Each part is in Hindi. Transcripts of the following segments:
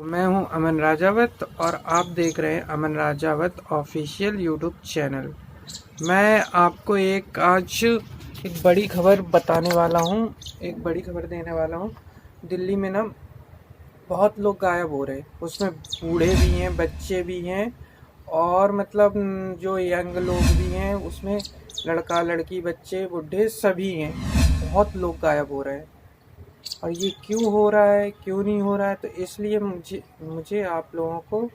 मैं हूं अमन राजावत और आप देख रहे हैं अमन राजावत ऑफिशियल यूट्यूब चैनल। मैं आपको आज एक बड़ी खबर बताने वाला हूं, एक बड़ी खबर देने वाला हूं। दिल्ली में ना बहुत लोग गायब हो रहे हैं, उसमें बूढ़े भी हैं, बच्चे भी हैं और मतलब जो यंग लोग भी हैं, उसमें लड़का लड़की बच्चे बूढ़े सभी हैं। बहुत लोग गायब हो रहे हैं और ये क्यों हो रहा है, क्यों नहीं हो रहा है, तो इसलिए मुझे मुझे आप लोगों को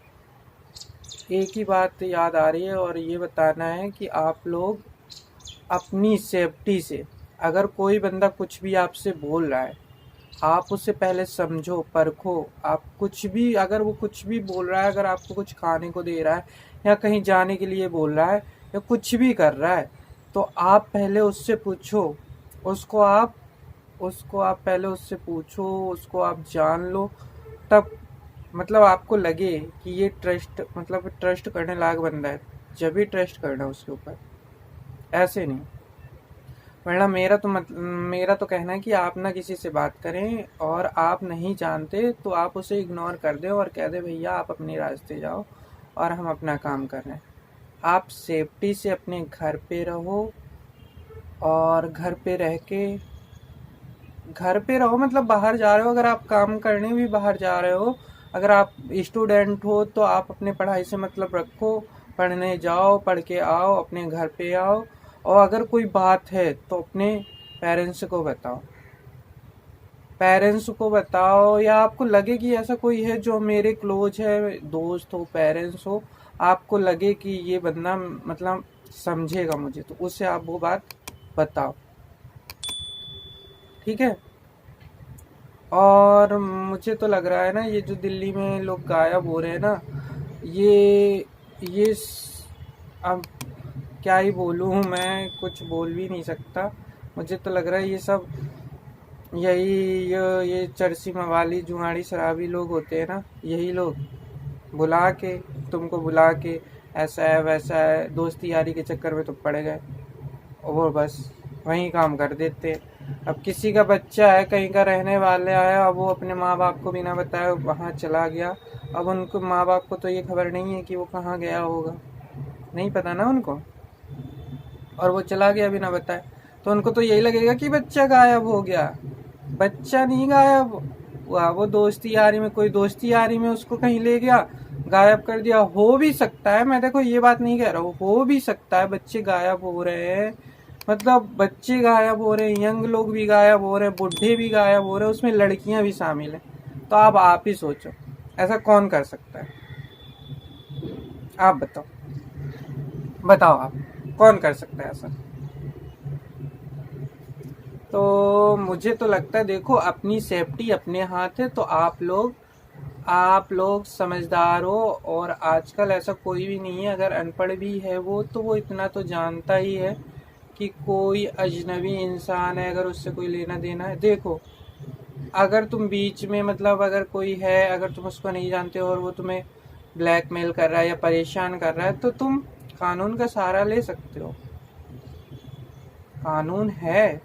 एक ही बात याद आ रही है और ये बताना है कि आप लोग अपनी सेफ्टी से, अगर कोई बंदा कुछ भी आपसे बोल रहा है, आप उससे पहले समझो, परखो। आप कुछ भी, अगर वो कुछ भी बोल रहा है, अगर आपको कुछ खाने को दे रहा है या कहीं जाने के लिए बोल रहा है या कुछ भी कर रहा है, तो आप पहले उससे पूछो। उसको आप उसको आप पहले उससे पूछो, उसको आप जान लो, तब मतलब आपको लगे कि ये ट्रस्ट करने लायक बंदा है, जब भी ट्रस्ट करना उसके ऊपर, ऐसे नहीं। वरना मेरा तो कहना है कि आप ना किसी से बात करें और आप नहीं जानते तो आप उसे इग्नोर कर दें और कह दें भैया आप अपने रास्ते जाओ और हम अपना काम कर रहे हैं। आप सेफ्टी से अपने घर पे रहो और घर पे रहो, मतलब बाहर जा रहे हो, अगर आप काम करने भी बाहर जा रहे हो, अगर आप स्टूडेंट हो तो आप अपने पढ़ाई से मतलब रखो, पढ़ने जाओ, पढ़ के आओ, अपने घर पे आओ। और अगर कोई बात है तो अपने पेरेंट्स को बताओ या आपको लगे कि ऐसा कोई है जो मेरे क्लोज है, दोस्त हो, पेरेंट्स हो, आपको लगे कि ये बंदा मतलब समझेगा मुझे, तो उससे आप वो बात बताओ, ठीक है। और मुझे तो लग रहा है ना, ये जो दिल्ली में लोग गायब हो रहे हैं ना, ये ये अब क्या ही बोलूँ, मैं कुछ बोल भी नहीं सकता। मुझे तो लग रहा है ये सब यही ये चरसी मवाली जुआड़ी शराबी लोग होते हैं ना, यही लोग बुला के, तुमको बुला के ऐसा है वैसा है, दोस्ती यारी के चक्कर में तो पड़ गए और वो बस वहीं काम कर देते हैं। अब किसी का बच्चा है, कहीं का रहने वाला है, अब वो अपने माँ बाप को बिना बताए वहाँ चला गया। अब उनको माँ बाप को तो ये खबर नहीं है कि वो कहाँ गया होगा, नहीं पता ना उनको, और वो चला गया बिना बताए, तो उनको तो यही लगेगा कि बच्चा गायब हो गया। बच्चा नहीं गायब हुआ, वो दोस्ती यारी में, कोई दोस्ती यारी में उसको कहीं ले गया, गायब कर दिया। हो भी सकता है, मैं देखो ये बात नहीं कह रहा हूँ, हो भी सकता है बच्चे गायब हो रहे हैं, मतलब बच्चे गायब हो रहे हैं, यंग लोग भी गायब हो रहे हैं, बुढ़े भी गायब हो रहे हैं, उसमें लड़कियां भी शामिल हैं। तो आप ही सोचो, ऐसा कौन कर सकता है? आप बताओ, बताओ आप, कौन कर सकता है ऐसा? तो मुझे तो लगता है, देखो अपनी सेफ्टी अपने हाथ है, तो आप लोग समझदार हो। और आजकल ऐसा कोई भी नहीं है, अगर अनपढ़ भी है वो, तो वो इतना तो जानता ही है कि कोई अजनबी इंसान है, अगर उससे कोई लेना देना है। देखो, अगर तुम बीच में मतलब अगर कोई है, अगर तुम उसको नहीं जानते हो और वो तुम्हें ब्लैकमेल कर रहा है या परेशान कर रहा है, तो तुम कानून का सहारा ले सकते हो। कानून है,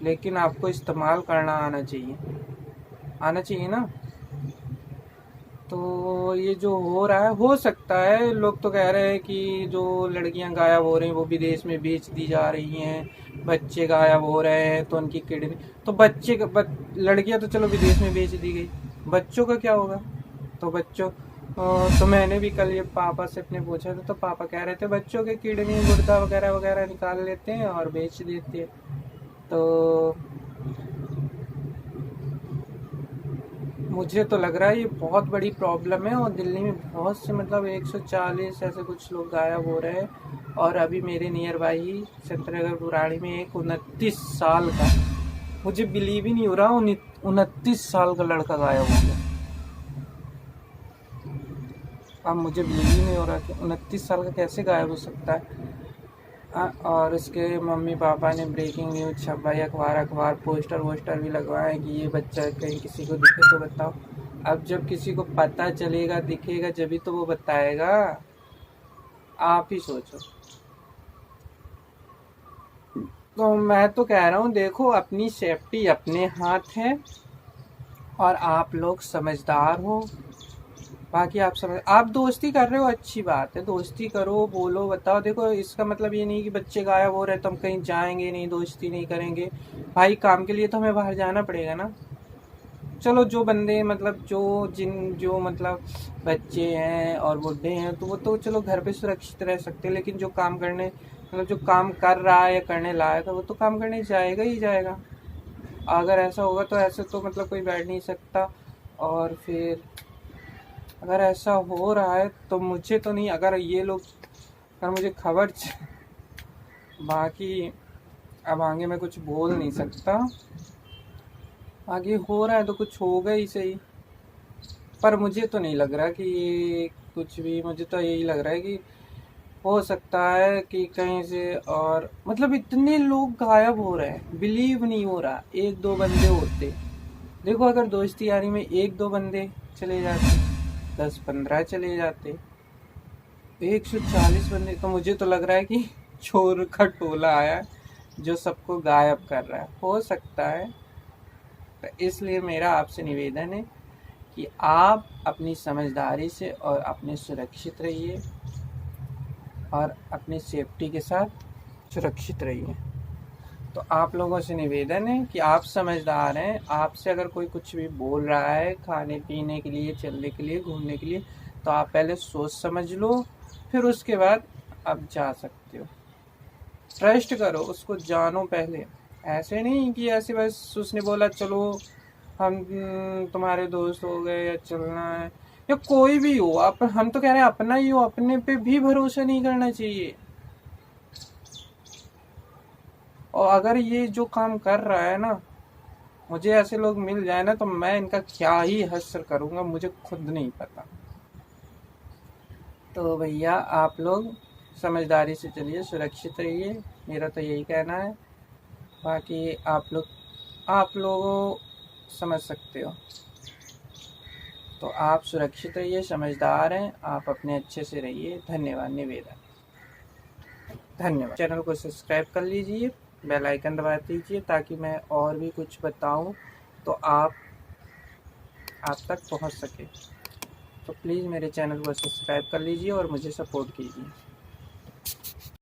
लेकिन आपको इस्तेमाल करना आना चाहिए ना। तो ये जो हो रहा है, हो सकता है, लोग तो कह रहे हैं कि जो लड़कियां गायब हो रही हैं वो विदेश में बेच दी जा रही हैं, बच्चे गायब हो रहे हैं तो उनकी किडनी, तो लड़कियां तो चलो विदेश में बेच दी गई, बच्चों का क्या होगा? तो तो मैंने भी कल ये पापा से अपने पूछा था, तो पापा कह रहे थे बच्चों के किडनी गुर्दा वगैरह वगैरह निकाल लेते हैं और बेच देते हैं। तो मुझे तो लग रहा है ये बहुत बड़ी प्रॉब्लम है और दिल्ली में बहुत से मतलब 140 ऐसे कुछ लोग गायब हो रहे हैं। और अभी मेरे नियर बाई ही संतनगर पुराणी में एक 29 साल का, मुझे बिलीव ही नहीं हो रहा, 29 साल का लड़का गायब हो गया। अब मुझे बिलीव ही नहीं हो रहा कि 29 साल का कैसे गायब हो सकता है। और इसके मम्मी पापा ने ब्रेकिंग न्यूज छपवाई, अखबार पोस्टर वोस्टर भी लगवाए कि ये बच्चा कहीं किसी को दिखे तो बताओ। अब जब किसी को पता चलेगा, दिखेगा, जब भी तो वो बताएगा। आप ही सोचो। तो मैं तो कह रहा हूँ, देखो अपनी सेफ्टी अपने हाथ है और आप लोग समझदार हो। बाकी आप दोस्ती कर रहे हो, अच्छी बात है, दोस्ती करो, बोलो, बताओ। देखो इसका मतलब ये नहीं कि बच्चे गायब हो रहे तो हम कहीं जाएंगे नहीं, दोस्ती नहीं करेंगे। भाई काम के लिए तो हमें बाहर जाना पड़ेगा ना। चलो जो बंदे मतलब जो मतलब बच्चे हैं और बूढ़े हैं तो वो तो चलो घर पे सुरक्षित रह सकते हैं, लेकिन जो काम करने मतलब जो काम कर रहा है या करने लायक है वो तो काम करने जाएगा ही जाएगा। अगर ऐसा होगा तो ऐसे तो मतलब कोई बैठ नहीं सकता। और फिर अगर ऐसा हो रहा है तो मुझे तो नहीं, अगर ये लोग अगर मुझे बाकी अब आगे मैं कुछ बोल नहीं सकता। आगे हो रहा है तो कुछ होगा ही सही, पर मुझे तो नहीं लग रहा कि ये कुछ भी, मुझे तो यही लग रहा है कि हो सकता है कि कहीं से, और मतलब इतने लोग गायब हो रहे हैं, बिलीव नहीं हो रहा। एक दो बंदे होते, देखो अगर दोस्ती यारी में एक दो बंदे चले जाते, 10-15 चले जाते, 140 बंदे, तो मुझे तो लग रहा है कि चोर का टोला आया जो सबको गायब कर रहा है, हो सकता है। तो इसलिए मेरा आपसे निवेदन है कि आप अपनी समझदारी से और अपने सुरक्षित रहिए और अपनी सेफ्टी के साथ सुरक्षित रहिए। तो आप लोगों से निवेदन है कि आप समझदार हैं, आपसे अगर कोई कुछ भी बोल रहा है खाने पीने के लिए, चलने के लिए, घूमने के लिए, तो आप पहले सोच समझ लो, फिर उसके बाद आप जा सकते हो। ट्रस्ट करो, उसको जानो पहले। ऐसे नहीं कि ऐसे बस उसने बोला चलो हम तुम्हारे दोस्त हो गए या चलना है, या कोई भी हो, आप हम तो कह रहे हैं अपना ही हो, अपने पे भी भरोसा नहीं करना चाहिए। और अगर ये जो काम कर रहा है ना, मुझे ऐसे लोग मिल जाए ना तो मैं इनका क्या ही हश्र करूँगा, मुझे खुद नहीं पता। तो भैया आप लोग समझदारी से चलिए, सुरक्षित रहिए, मेरा तो यही कहना है। बाकी आप लोगों समझ सकते हो। तो आप सुरक्षित रहिए, समझदार हैं आप, अपने अच्छे से रहिए। धन्यवाद, निवेदन, धन्यवाद। चैनल को सब्सक्राइब कर लीजिए, बेल आइकन दबा दीजिए ताकि मैं और भी कुछ बताऊं तो आप तक पहुंच सके। तो प्लीज़ मेरे चैनल को सब्सक्राइब कर लीजिए और मुझे सपोर्ट कीजिए।